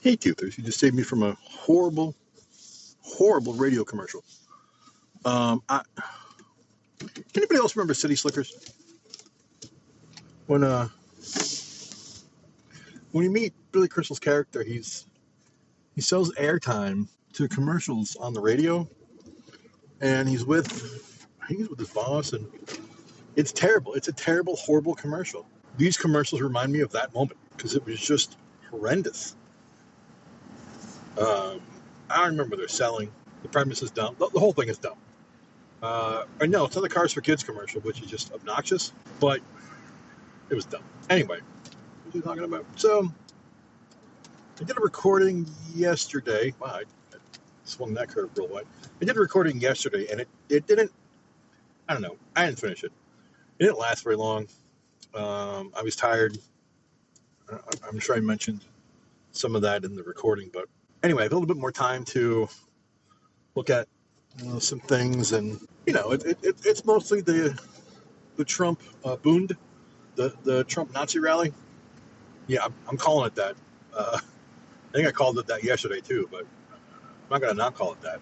Hey, Toothers, you just saved me from a horrible, horrible radio commercial. Can anybody else remember City Slickers? When you meet Billy Crystal's character, he sells airtime to commercials on the radio, and I think he's with his boss, and it's terrible. It's a terrible, horrible commercial. These commercials remind me of that moment because it was just horrendous. I don't remember they're selling. The premise is dumb. The whole thing is dumb. Or no, it's not the Cars for Kids commercial, which is just obnoxious, but it was dumb. Anyway, what are we talking about? So, I did a recording yesterday. Wow, I swung that curve real wide. I did a recording yesterday, and it didn't, I don't know, I didn't finish it. It didn't last very long. I was tired. I'm sure I mentioned some of that in the recording, but anyway, I have a little bit more time to look at some things, and it's mostly the Trump Bund, the Trump Nazi rally. Yeah, I'm calling it that. I think I called it that yesterday too, but I'm not going to not call it that.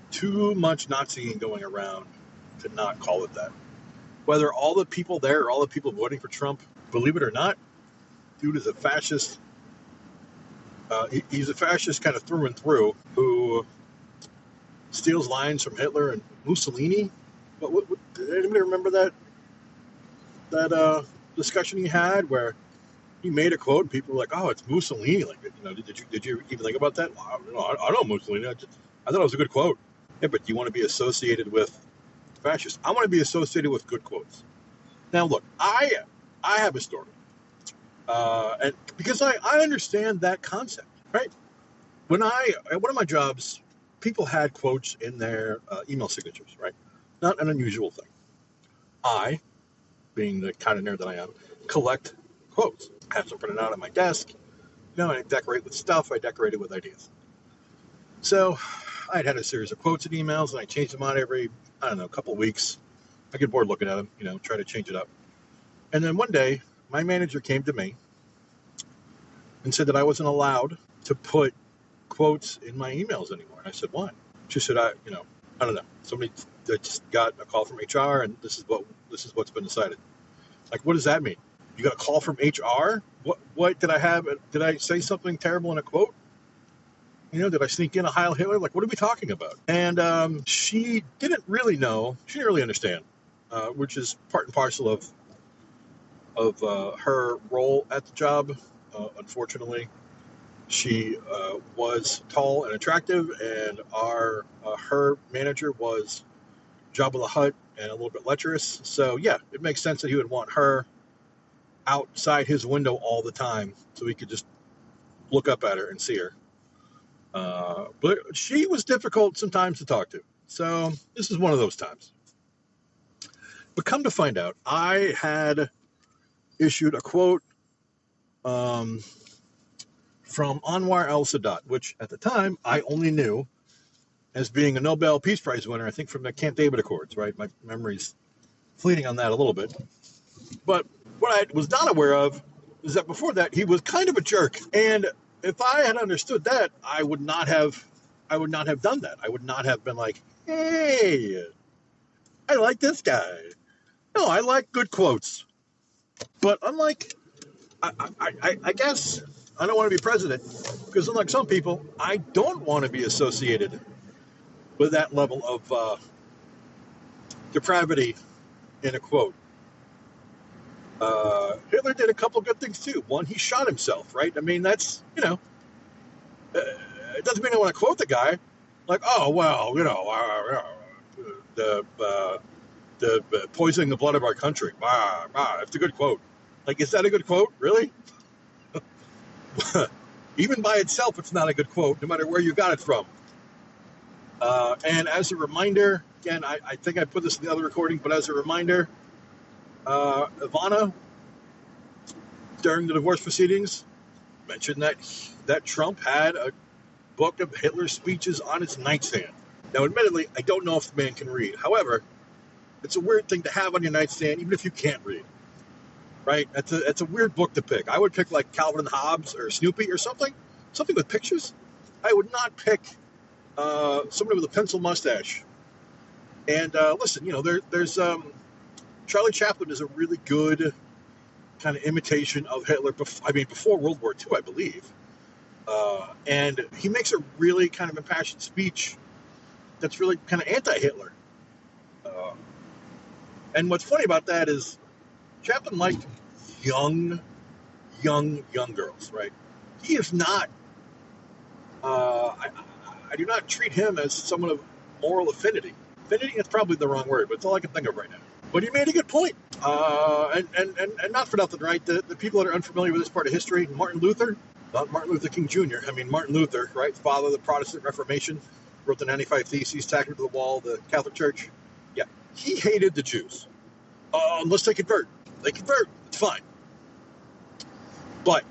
Too much Naziing going around to not call it that. Whether all the people there or all the people voting for Trump, believe it or not, dude is a fascist. He's a fascist kind of through and through, who steals lines from Hitler and Mussolini. What, did anybody remember that discussion he had where he made a quote and people were like, "Oh, it's Mussolini." Like, did you even think about that? Well, I know Mussolini. I thought it was a good quote. Yeah, but you want to be associated with fascists? I want to be associated with good quotes. Now, look, I have a story, and because I understand that concept, right? At one of my jobs, people had quotes in their email signatures, right? Not an unusual thing. I, being the kind of nerd that I am, collect quotes. I have some printed out on my desk. I decorate with stuff. I decorate it with ideas. So I had a series of quotes and emails, and I changed them out every, couple of weeks. I get bored looking at them, try to change it up. And then one day, my manager came to me and said that I wasn't allowed to put quotes in my emails anymore. And I said, why? She said, I don't know. Somebody just got a call from HR, and this is what's been decided. Like, what does that mean? You got a call from HR? What did I have? Did I say something terrible in a quote? Did I sneak in a Heil Hitler? Like, what are we talking about? And she didn't really know. She didn't really understand, which is part and parcel of her role at the job. Unfortunately, she was tall and attractive, and her manager was Jabba the Hutt and a little bit lecherous. So yeah, it makes sense that he would want her outside his window all the time so he could just look up at her and see her. But she was difficult sometimes to talk to. So this is one of those times. But come to find out, I had issued a quote from Anwar al-Sadat, which at the time I only knew as being a Nobel Peace Prize winner, I think from the Camp David Accords, right? My memory's fleeting on that a little bit. But what I was not aware of is that before that, he was kind of a jerk. And if I had understood that, I would not have done that. I would not have been like, hey, I like this guy. No, I like good quotes. But unlike, I guess I don't want to be president, because unlike some people, I don't want to be associated with that level of depravity in a quote. Hitler did a couple good things too. One, he shot himself, right? I mean, that's, it doesn't mean I want to quote the guy. Like, oh, well, the poisoning the blood of our country. It's a good quote. Like, is that a good quote? Really? Even by itself, it's not a good quote, no matter where you got it from. And as a reminder, again, I think I put this in the other recording, but as a reminder, Ivana, during the divorce proceedings, mentioned that Trump had a book of Hitler's speeches on his nightstand. Now, admittedly, I don't know if the man can read. However, it's a weird thing to have on your nightstand, even if you can't read. Right? It's a weird book to pick. I would pick like Calvin and Hobbes or Snoopy or something, something with pictures, I would not pick somebody with a pencil mustache. And listen, there's Charlie Chaplin is a really good kind of imitation of Hitler. Before World War II, I believe. And he makes a really kind of impassioned speech that's really kind of anti-Hitler. And what's funny about that is Chaplin liked young girls, right? He is not. I do not treat him as someone of moral affinity. Affinity is probably the wrong word, but it's all I can think of right now. But he made a good point. And not for nothing, right? The people that are unfamiliar with this part of history, Martin Luther, not Martin Luther King Jr., Martin Luther, right? Father of the Protestant Reformation, wrote the 95 Theses, tacked it to the wall, the Catholic Church. Yeah, he hated the Jews. Unless they convert. They convert, it's fine. But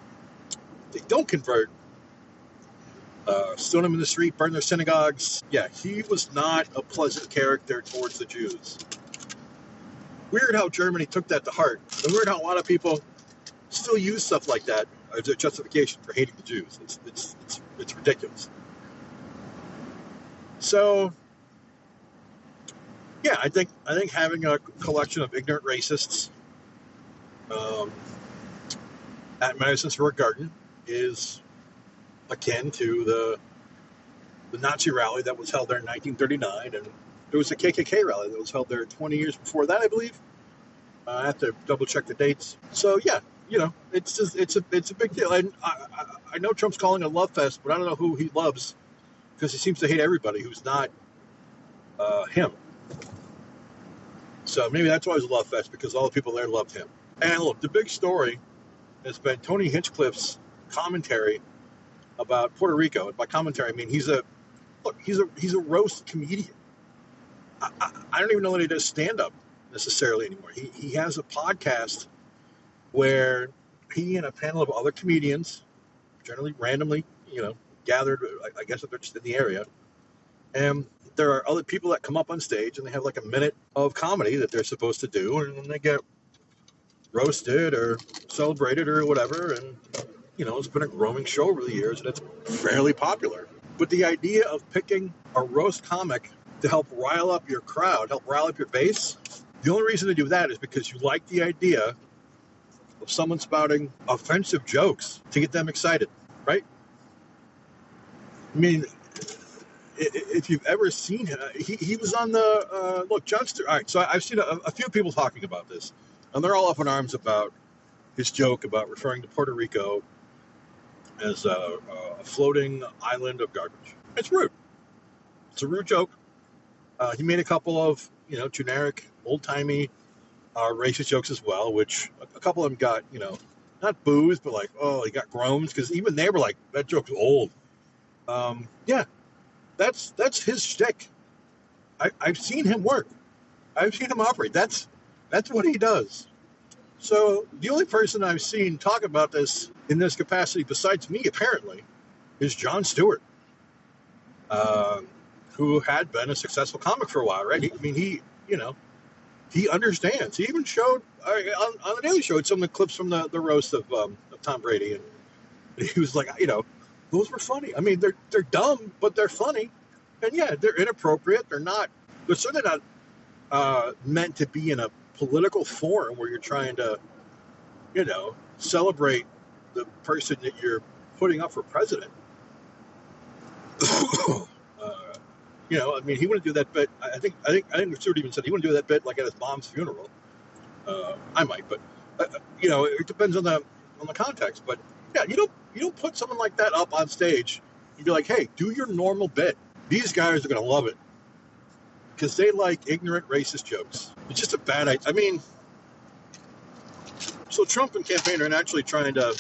if they don't convert, stone them in the street, burn their synagogues. Yeah, he was not a pleasant character towards the Jews. Weird how Germany took that to heart. And weird how a lot of people still use stuff like that as a justification for hating the Jews. It's ridiculous. So, yeah, I think having a collection of ignorant racists at Madison Square Garden is akin to the Nazi rally that was held there in 1939, and there was a KKK rally that was held there 20 years before that, I believe. I have to double check the dates. So yeah, it's a big deal. And I know Trump's calling it a love fest, but I don't know who he loves because he seems to hate everybody who's not him. So maybe that's why it was a love fest, because all the people there loved him. And look, the big story has been Tony Hinchcliffe's commentary about Puerto Rico. And by commentary, I mean he's a roast comedian. I don't even know that he does stand-up necessarily anymore. He has a podcast where he and a panel of other comedians, generally randomly, gathered, I guess if they're just in the area, and there are other people that come up on stage and they have like a minute of comedy that they're supposed to do, and then they get roasted or celebrated or whatever, and it's been a growing show over the years, and it's fairly popular. But the idea of picking a roast comic to help rile up your crowd, help rile up your base, the only reason to do that is because you like the idea of someone spouting offensive jokes to get them excited, right? I mean, if you've ever seen him, he was on the, look, Jon Stewart. All right, so I've seen a few people talking about this, and they're all up in arms about his joke about referring to Puerto Rico as a floating island of garbage. It's rude. It's a rude joke. He made a couple of, generic, old-timey racist jokes as well, which a couple of them got, not boos, but like, oh, he got groans, because even they were like, that joke's old. Yeah, that's his shtick. I've seen him work. I've seen him operate. That's what he does. So the only person I've seen talk about this in this capacity, besides me, apparently, is Jon Stewart, who had been a successful comic for a while, right? He understands. He even showed on the Daily Show some of the clips from the roast of Tom Brady, and he was like, those were funny. I mean, they're dumb, but they're funny, and yeah, they're inappropriate. They're certainly not meant to be in a political forum where you're trying to, celebrate the person that you're putting up for president. He wouldn't do that bit. I think Stewart even said he wouldn't do that bit like at his mom's funeral. I might, but it depends on the context. But yeah, you don't put someone like that up on stage. You'd be like, hey, do your normal bit. These guys are gonna love it because they like ignorant racist jokes. It's just a bad idea. I mean, so Trump and campaign are actually trying to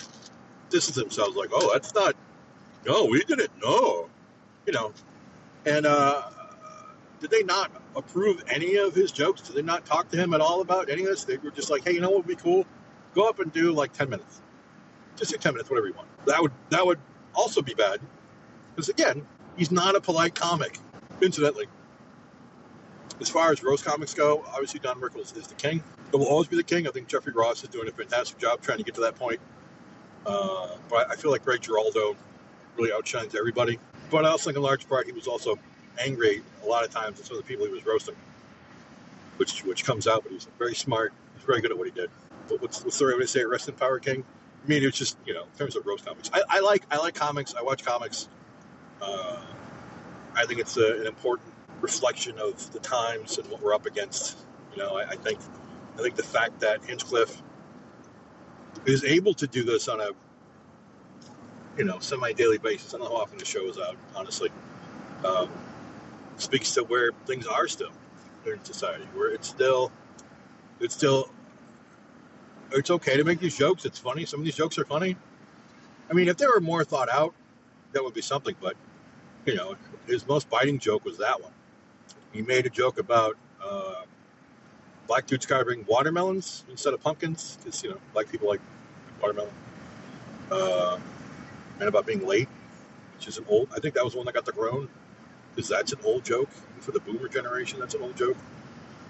distance themselves, like, oh, that's not. No, we didn't know. And did they not approve any of his jokes? Did they not talk to him at all about any of this? They were just like, hey, what would be cool? Go up and do like 10 minutes. Just do 10 minutes, whatever you want. That would also be bad. Because again, he's not a polite comic, incidentally. As far as roast comics go, obviously Don Rickles is the king. It will always be the king. I think Jeffrey Ross is doing a fantastic job trying to get to that point. But I feel like Ray Giraldo really outshines everybody. But I also think in large part he was also angry a lot of times at some of the people he was roasting, which comes out. But he was very smart. He was very good at what he did. But what's the story when they say rest in power, King? I mean, it's just, in terms of roast comics. I like comics. I watch comics. I think it's an important reflection of the times and what we're up against. I think the fact that Hinchcliffe is able to do this on a semi-daily basis. I don't know how often the show is out, honestly. Speaks to where things are still in society, where it's okay to make these jokes. It's funny. Some of these jokes are funny. I mean, if they were more thought out, that would be something. But his most biting joke was that one. He made a joke about black dudes carving watermelons instead of pumpkins, because black people like watermelon. And about being late, which is I think that was the one that got the groan, because that's an old joke. Even for the boomer generation, that's an old joke.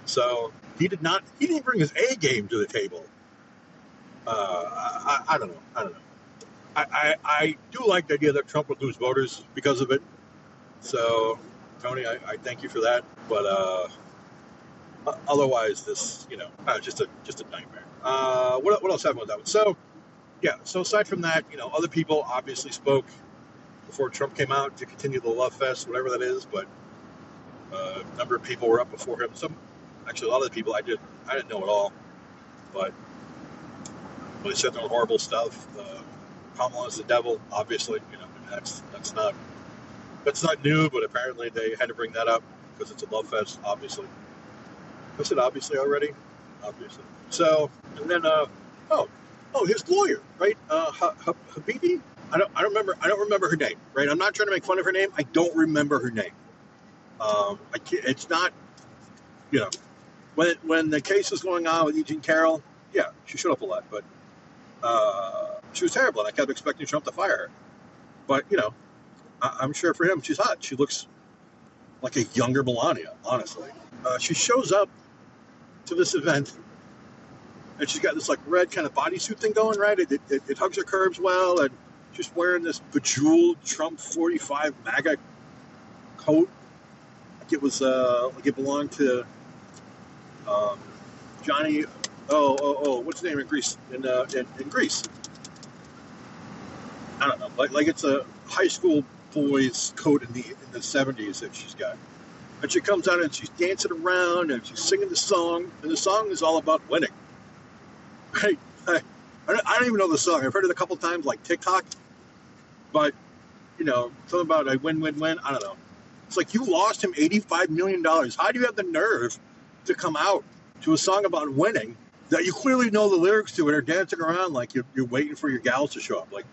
So he didn't bring his A game to the table. I don't know. I do like the idea that Trump would lose voters because of it. So, Tony, I thank you for that. But otherwise, this, just a nightmare. What else happened with that one? So, yeah. So aside from that, other people obviously spoke before Trump came out to continue the love fest, whatever that is. But a number of people were up before him. Actually, a lot of the people I didn't know at all. But when they said their horrible stuff, Kamala's the devil. Obviously, that's not new. But apparently, they had to bring that up because it's a love fest. Obviously, I said obviously already. Obviously. So, and then his lawyer, right? Habibi. I don't remember her name, right? I'm not trying to make fun of her name. I don't remember her name. It's not, when the case was going on with Eugene Carroll, yeah, she showed up a lot, but she was terrible, and I kept expecting Trump to fire her. But I'm sure for him, she's hot. She looks like a younger Melania, honestly. She shows up to this event, and she's got this like red kind of bodysuit thing going, right? It hugs her curves well, and she's wearing this bejeweled Trump 45 MAGA coat. Like it was like it belonged to Johnny. What's his name in Greece? In Greece, I don't know. Like it's a high school boy's coat in the 70s that she's got. And she comes out and she's dancing around and she's singing the song, and the song is all about winning. Right? I don't even know the song. I've heard it a couple times, like TikTok. But, something about I win. I don't know. It's like you lost him $85 million. How do you have the nerve to come out to a song about winning that you clearly know the lyrics to and are dancing around like you're waiting for your gals to show up? Like,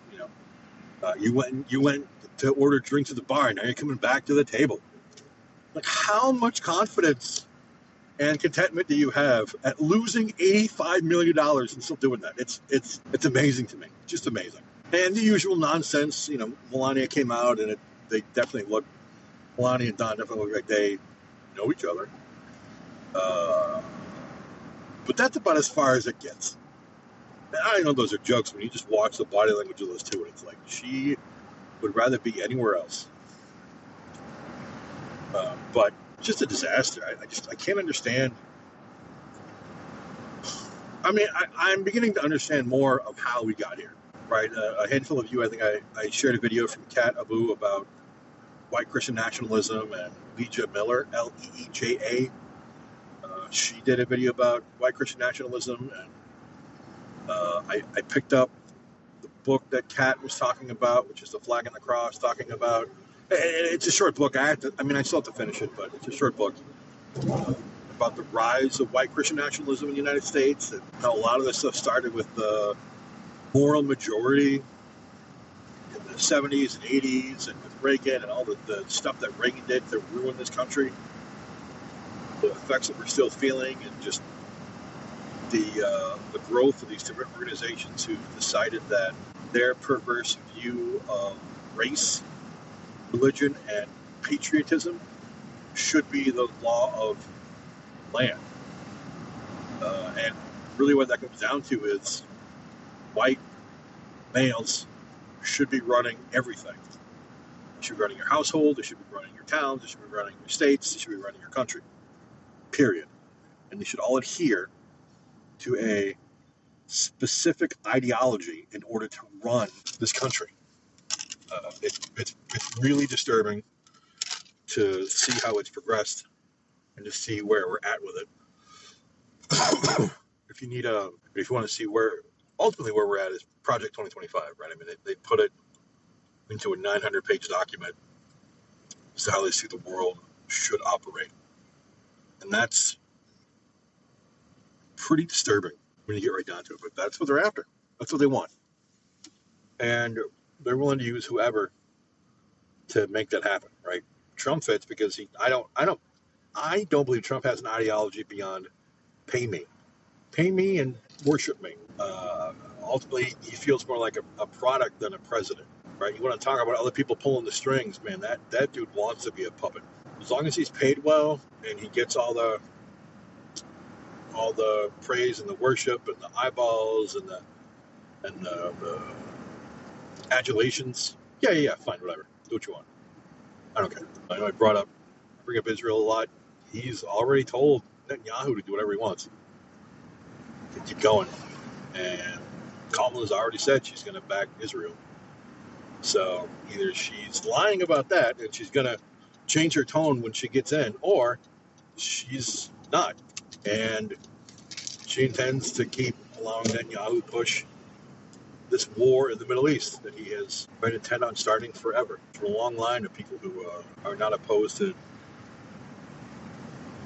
you went to order drinks at the bar, and now you're coming back to the table. Like, how much confidence and contentment do you have at losing $85 million and still doing that? It's amazing to me. Just amazing. And the usual nonsense, Melania came out, and Melania and Don definitely look like they know each other. But that's about as far as it gets. And I know those are jokes when you just watch the body language of those two, and it's like she would rather be anywhere else. But just a disaster. I can't understand. I mean, I'm beginning to understand more of how we got here, right? A handful of you, I think I shared a video from Kat Abu about white Christian nationalism, and Leeja Miller, Leeja. She did a video about white Christian nationalism, and I picked up the book that Kat was talking about, which is The Flag and the Cross, talking about. It's a short book. I still have to finish it, but it's a short book about the rise of white Christian nationalism in the United States, and how a lot of this stuff started with the moral majority in the 70s and 80s, and with Reagan and all the stuff that Reagan did to ruin this country, the effects that we're still feeling, and just the growth of these different organizations who decided that their perverse view of race, religion, and patriotism should be the law of land. And really what that comes down to is white males should be running everything. They should be running your household. They should be running your towns. They should be running your states. They should be running your country. Period. And they should all adhere to a specific ideology in order to run this country. It's really disturbing to see how it's progressed and to see where we're at with it. If you want to see where we're at is Project 2025, right? I mean, they put it into a 900-page document as to how they see the world should operate, and that's pretty disturbing when you get right down to it. But that's what they're after. That's what they want, and they're willing to use whoever to make that happen, right? Trump fits because I don't believe Trump has an ideology beyond pay me and worship me. Ultimately, he feels more like a product than a president, right? You want to talk about other people pulling the strings, man? That dude wants to be a puppet. As long as he's paid well and he gets all the praise and the worship and the eyeballs and the adulations. Yeah, fine, whatever. Do what you want. I don't care. I know I bring up Israel a lot. He's already told Netanyahu to do whatever he wants. To keep going. And Kamala's already said she's going to back Israel. So either she's lying about that and she's going to change her tone when she gets in, or she's not. And she intends to keep allowing Netanyahu push this war in the Middle East that he has been intent on starting forever. From a long line of people who are not opposed to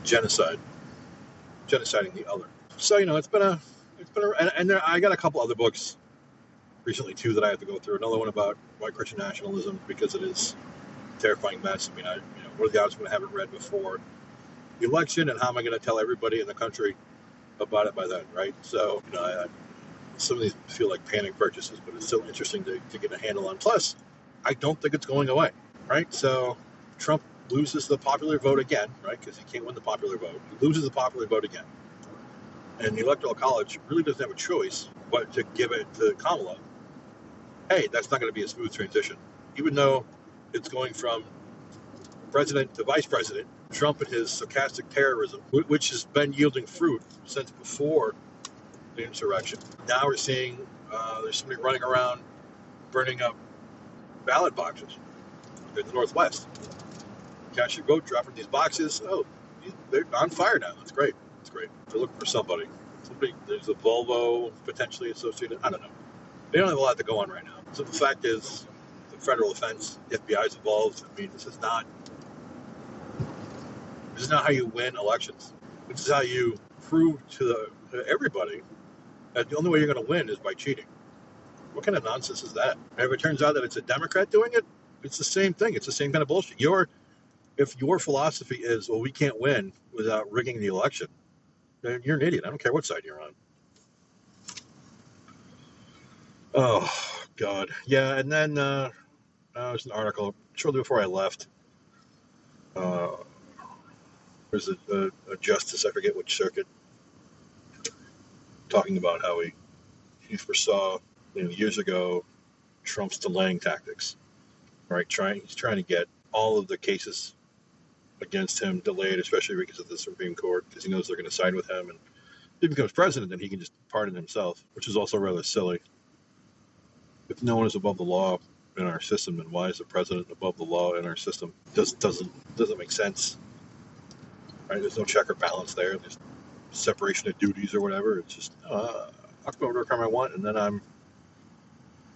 genociding the other. So, I got a couple other books recently too that I have to go through. Another one about white Christian nationalism because it is a terrifying mess. I mean, what are the odds I'm going to have it read before the election, and how am I going to tell everybody in the country about it by then, right? So, some of these feel like panic purchases, but it's still interesting to get a handle on. Plus, I don't think it's going away, right? So, Trump loses the popular vote again, right? Because he can't win the popular vote. He loses the popular vote again. And the Electoral College really doesn't have a choice but to give it to Kamala. Hey, that's not going to be a smooth transition. Even though it's going from president to vice president, Trump and his sarcastic terrorism, which has been yielding fruit since before the insurrection. Now we're seeing there's somebody running around burning up ballot boxes in the Northwest. Cast your vote, dropping these boxes. Oh, they're on fire now. That's great. It's great. They're looking for somebody. There's a Volvo potentially associated. I don't know. They don't have a lot to go on right now. So the fact is, the federal offense, the FBI is involved. I mean, this is not how you win elections. This is how you prove to everybody that the only way you're going to win is by cheating. What kind of nonsense is that? And if it turns out that it's a Democrat doing it, it's the same thing. It's the same kind of bullshit. If your philosophy is, well, we can't win without rigging the election, then you're an idiot. I don't care what side you're on. Oh, God. Yeah, and then there's an article shortly before I left. There's a justice, I forget which circuit, talking about how he foresaw years ago Trump's delaying tactics, right? He's trying to get all of the cases against him delayed, especially because of the Supreme Court, because he knows they're going to side with him. And if he becomes president, then he can just pardon himself, which is also rather silly. If no one is above the law in our system, then why is the president above the law in our system? Doesn't make sense. Right? There's no check or balance there. There's separation of duties or whatever. It's just I'll come over to a crime I want,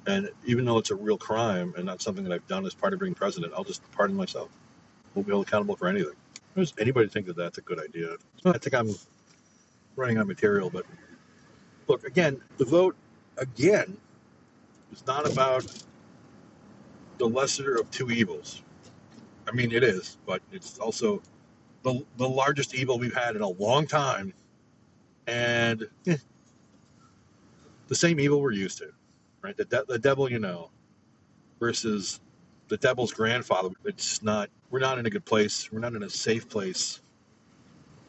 and even though it's a real crime and not something that I've done as part of being president, I'll just pardon myself. Won't be held accountable for anything. Does anybody think that that's a good idea? I think I'm running out of material, but look, again, the vote again is not about the lesser of two evils. I mean, it is, but it's also the largest evil we've had in a long time, and the same evil we're used to, right? The devil, versus the devil's grandfather. We're not in a good place. We're not in a safe place,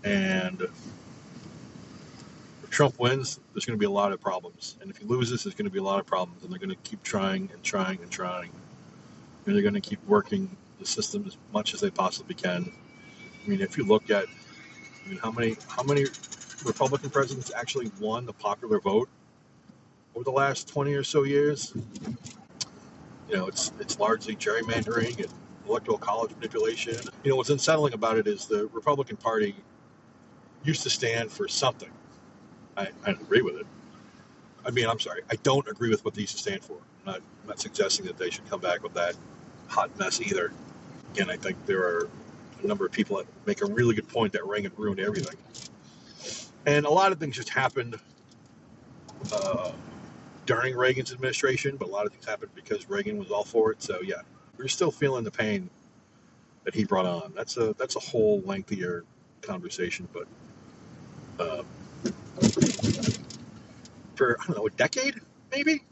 and we're Trump wins, there's going to be a lot of problems. And if he loses, there's going to be a lot of problems. And they're going to keep trying and trying and trying. And they're going to keep working the system as much as they possibly can. I mean, if you look at, how many Republican presidents actually won the popular vote over the last 20 or so years? It's largely gerrymandering and electoral college manipulation. What's unsettling about it is the Republican Party used to stand for something. I don't agree with it. I'm sorry. I don't agree with what they used to stand for. I'm not suggesting that they should come back with that hot mess either. Again, I think there are a number of people that make a really good point that Reagan ruined everything. And a lot of things just happened during Reagan's administration, but a lot of things happened because Reagan was all for it. So yeah, we're still feeling the pain that he brought on. That's a whole lengthier conversation, but for, a decade, maybe?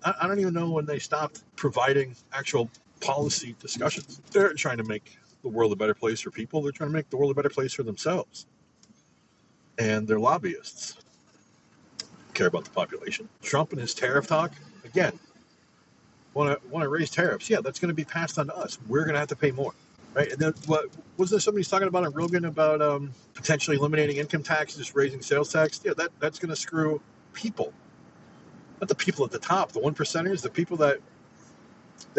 I don't even know when they stopped providing actual policy discussions. They're trying to make the world a better place for people. They're trying to make the world a better place for themselves. And they're lobbyists. Care about the population. Trump and his tariff talk, again, want to raise tariffs. Yeah, that's going to be passed on to us. We're going to have to pay more. Right? And then what was there somebody's talking about on Rogan about potentially eliminating income tax, just raising sales tax? Yeah, that's going to screw people. Not the people at the top, the 1%ers, the people that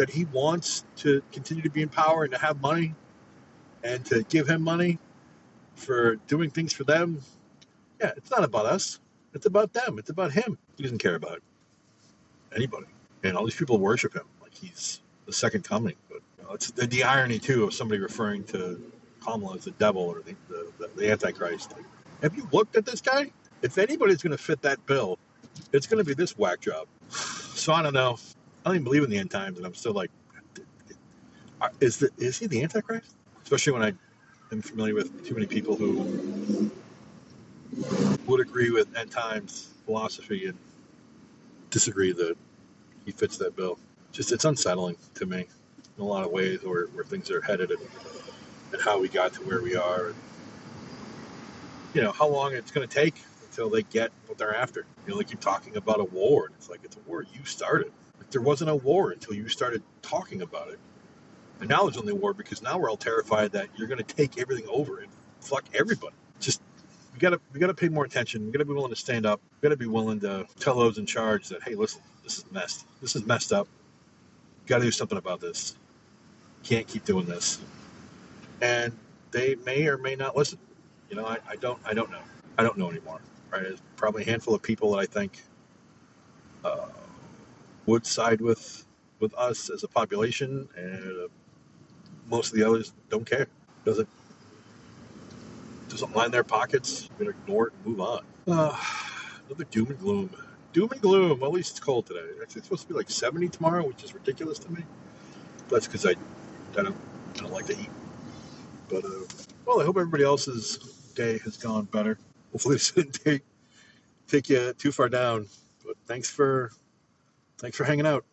he wants to continue to be in power and to have money and to give him money for doing things for them. Yeah, it's not about us. It's about them. It's about him. He doesn't care about anybody. And all these people worship him like he's the second coming. But it's the irony, too, of somebody referring to Kamala as the devil or the Antichrist. Have you looked at this guy? If anybody's going to fit that bill, it's going to be this whack job. So I don't know. I don't even believe in the end times, and I'm still like, is he the Antichrist? Especially when I am familiar with too many people who would agree with end times philosophy and disagree that he fits that bill. It's unsettling to me in a lot of ways where things are headed and how we got to where we are. And, how long it's going to take until they get what they're after. They keep talking about a war, and it's like, it's a war you started. There wasn't a war until you started talking about it. And now there's only a war because now we're all terrified that you're going to take everything over and fuck everybody. We gotta pay more attention. We gotta be willing to stand up. We gotta be willing to tell those in charge that, hey, listen, this is messed up. You gotta do something about this. Can't keep doing this. And they may or may not listen. I don't know. I don't know anymore. Right? There's probably a handful of people that I think would side with us as a population, and most of the others don't care. Doesn't line their pockets. We're going to ignore it and move on. Another doom and gloom. Doom and gloom. Well, at least it's cold today. Actually, it's supposed to be like 70 tomorrow, which is ridiculous to me. That's because I don't like to eat. But, I hope everybody else's day has gone better. Hopefully this didn't take you too far down. But thanks for hanging out.